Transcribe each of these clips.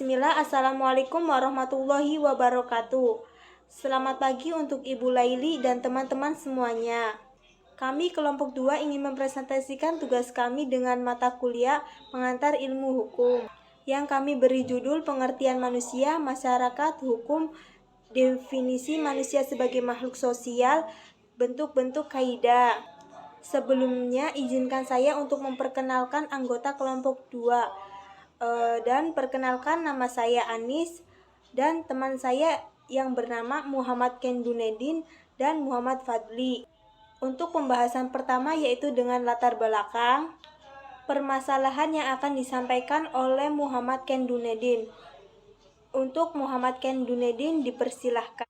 Bismillah, Assalamualaikum warahmatullahi wabarakatuh. Selamat pagi untuk Ibu Laili dan teman-teman semuanya. Kami kelompok 2 ingin mempresentasikan tugas kami dengan mata kuliah pengantar ilmu hukum yang kami beri judul Pengertian Manusia, Masyarakat, Hukum, Definisi Manusia sebagai Makhluk Sosial, Bentuk-bentuk Kaidah. Sebelumnya, izinkan saya untuk memperkenalkan anggota kelompok 2. Dan perkenalkan, nama saya Anis dan teman saya yang bernama Muhammad Kendunedin dan Muhammad Fadli. Untuk pembahasan pertama yaitu dengan latar belakang permasalahan yang akan disampaikan oleh Muhammad Kendunedin. Untuk Muhammad Kendunedin dipersilahkan.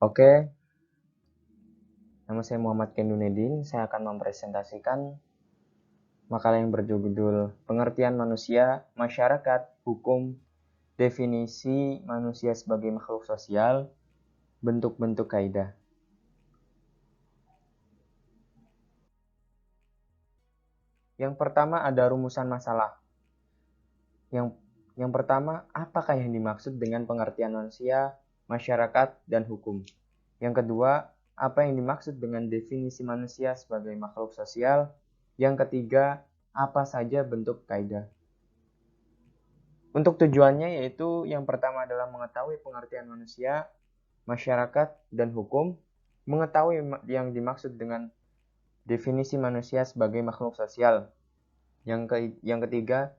Oke, nama saya Muhammad Kendunedin. Saya akan mempresentasikan makalah yang berjudul Pengertian Manusia, Masyarakat, Hukum, Definisi Manusia sebagai Makhluk Sosial, Bentuk-bentuk Kaidah. Yang pertama ada rumusan masalah. Yang pertama, apakah yang dimaksud dengan pengertian manusia, masyarakat, dan hukum? Yang kedua, apa yang dimaksud dengan definisi manusia sebagai makhluk sosial? Yang ketiga, apa saja bentuk kaidah? Untuk tujuannya yaitu yang pertama adalah mengetahui pengertian manusia, masyarakat, dan hukum, mengetahui yang dimaksud dengan definisi manusia sebagai makhluk sosial. Yang ketiga,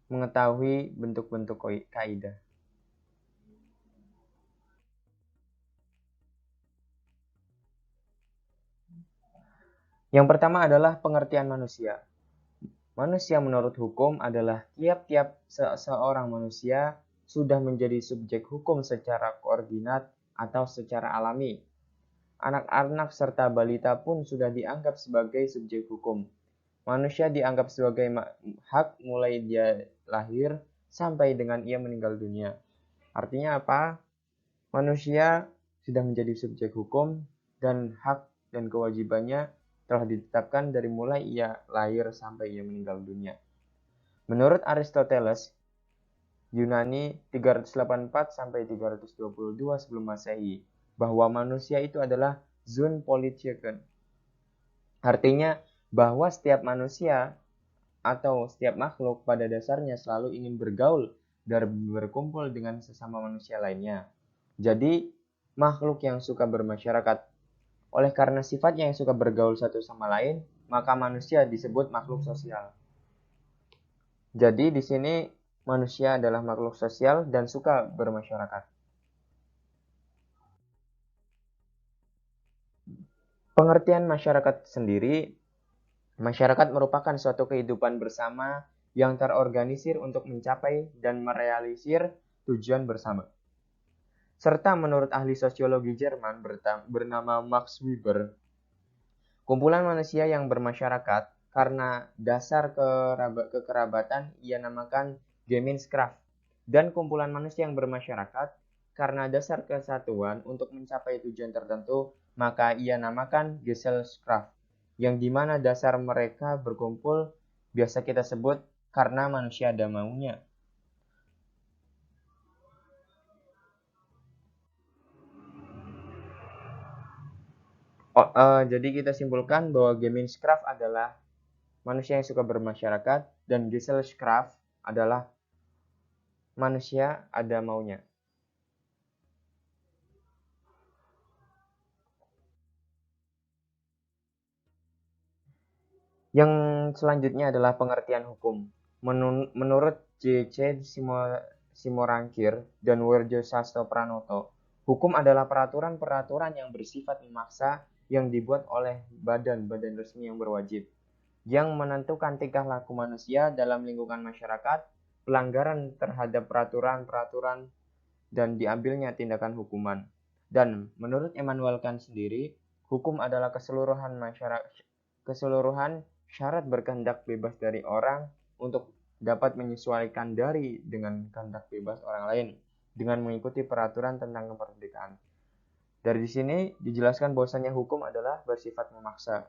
mengetahui bentuk-bentuk kaidah. Yang pertama adalah pengertian manusia. Manusia menurut hukum adalah tiap-tiap seorang manusia sudah menjadi subjek hukum secara koordinat atau secara alami. Anak-anak serta balita pun sudah dianggap sebagai subjek hukum. Manusia dianggap sebagai hak mulai dia lahir sampai dengan ia meninggal dunia. Artinya apa? Manusia sudah menjadi subjek hukum dan hak dan kewajibannya telah ditetapkan dari mulai ia lahir sampai ia meninggal dunia. Menurut Aristoteles, Yunani 384 sampai 322 sebelum Masehi, bahwa manusia itu adalah zoon politikon. Artinya bahwa setiap manusia atau setiap makhluk pada dasarnya selalu ingin bergaul dan berkumpul dengan sesama manusia lainnya. Jadi, makhluk yang suka bermasyarakat. Oleh karena sifatnya yang suka bergaul satu sama lain, maka manusia disebut makhluk sosial. Jadi di sini manusia adalah makhluk sosial dan suka bermasyarakat. Pengertian masyarakat sendiri, masyarakat merupakan suatu kehidupan bersama yang terorganisir untuk mencapai dan merealisir tujuan bersama. Serta menurut ahli sosiologi Jerman bernama Max Weber, kumpulan manusia yang bermasyarakat karena dasar kekerabatan ia namakan Gemeinschaft, dan kumpulan manusia yang bermasyarakat karena dasar kesatuan untuk mencapai tujuan tertentu maka ia namakan Gesellschaft, yang dimana dasar mereka berkumpul biasa kita sebut karena manusia ada maunya. Jadi kita simpulkan bahwa Gemeinschaft adalah manusia yang suka bermasyarakat dan Gesellschaft adalah manusia ada maunya. Yang selanjutnya adalah pengertian hukum. Menurut J.C. Simorangkir dan Werjo Sastro Pranoto, hukum adalah peraturan-peraturan yang bersifat memaksa yang dibuat oleh badan-badan resmi yang berwajib, yang menentukan tingkah laku manusia dalam lingkungan masyarakat, pelanggaran terhadap peraturan-peraturan, dan diambilnya tindakan hukuman. Dan menurut Immanuel Kant sendiri, hukum adalah keseluruhan syarat berkehendak bebas dari orang untuk dapat menyesuaikan diri dengan kehendak bebas orang lain dengan mengikuti peraturan tentang kemerdekaan. Dari sini dijelaskan bahwasanya hukum adalah bersifat memaksa.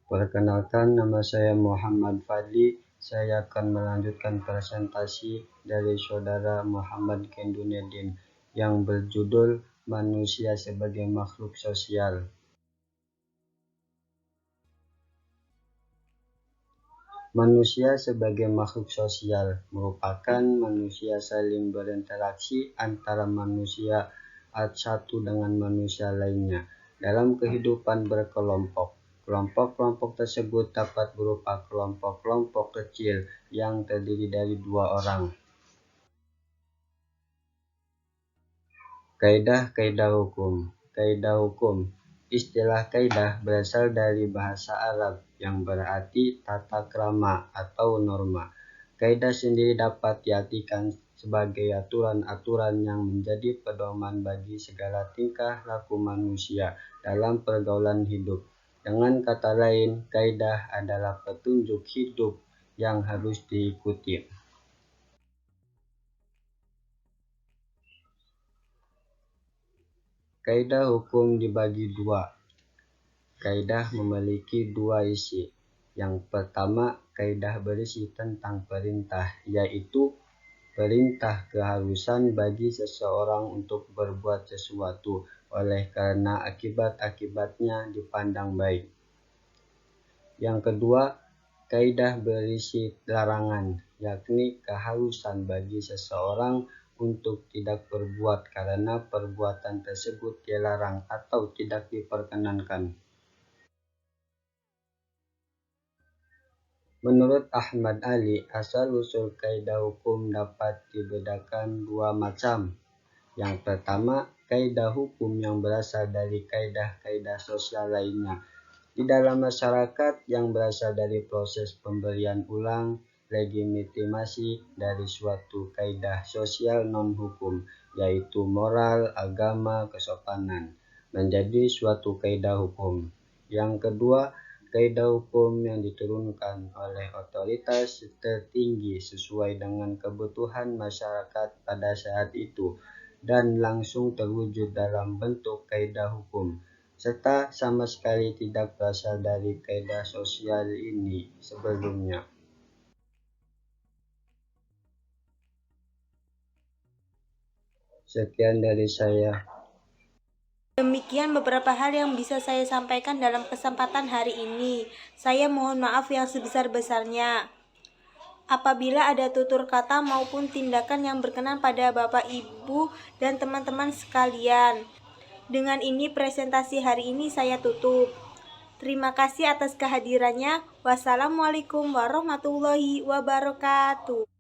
Perkenalkan, nama saya Muhammad Fadli. Saya akan melanjutkan presentasi dari saudara Muhammad Kendunedin yang berjudul Manusia sebagai Makhluk Sosial. Manusia sebagai makhluk sosial merupakan manusia saling berinteraksi antara manusia satu dengan manusia lainnya dalam kehidupan berkelompok. Kelompok-kelompok tersebut dapat berupa kelompok-kelompok kecil yang terdiri dari 2 orang. Kaidah-kaidah hukum. Kaidah hukum. Istilah kaidah berasal dari bahasa Arab yang berarti tata krama atau norma. Kaidah sendiri dapat diartikan sebagai aturan-aturan yang menjadi pedoman bagi segala tingkah laku manusia dalam pergaulan hidup. Dengan kata lain, kaidah adalah petunjuk hidup yang harus diikuti. Kaidah hukum dibagi 2. Kaidah memiliki 2 isi. Yang pertama, kaidah berisi tentang perintah, yaitu perintah keharusan bagi seseorang untuk berbuat sesuatu oleh karena akibat-akibatnya dipandang baik. Yang kedua, kaidah berisi larangan, yakni keharusan bagi seseorang untuk tidak berbuat karena perbuatan tersebut dilarang atau tidak diperkenankan. Menurut Ahmad Ali, asal-usul kaidah hukum dapat dibedakan 2 macam. Yang pertama, kaidah hukum yang berasal dari kaidah-kaidah sosial lainnya di dalam masyarakat yang berasal dari proses pemberian ulang legitimasi dari suatu kaidah sosial non-hukum, yaitu moral, agama, kesopanan, menjadi suatu kaidah hukum. Yang kedua, kaidah hukum yang diturunkan oleh otoritas tertinggi sesuai dengan kebutuhan masyarakat pada saat itu dan langsung terwujud dalam bentuk kaidah hukum, serta sama sekali tidak berasal dari kaidah sosial ini sebelumnya. Sekian dari saya. Demikian beberapa hal yang bisa saya sampaikan dalam kesempatan hari ini. Saya mohon maaf yang sebesar-besarnya apabila ada tutur kata maupun tindakan yang berkenan pada Bapak, Ibu, dan teman-teman sekalian. Dengan ini presentasi hari ini saya tutup. Terima kasih atas kehadirannya. Wassalamualaikum warahmatullahi wabarakatuh.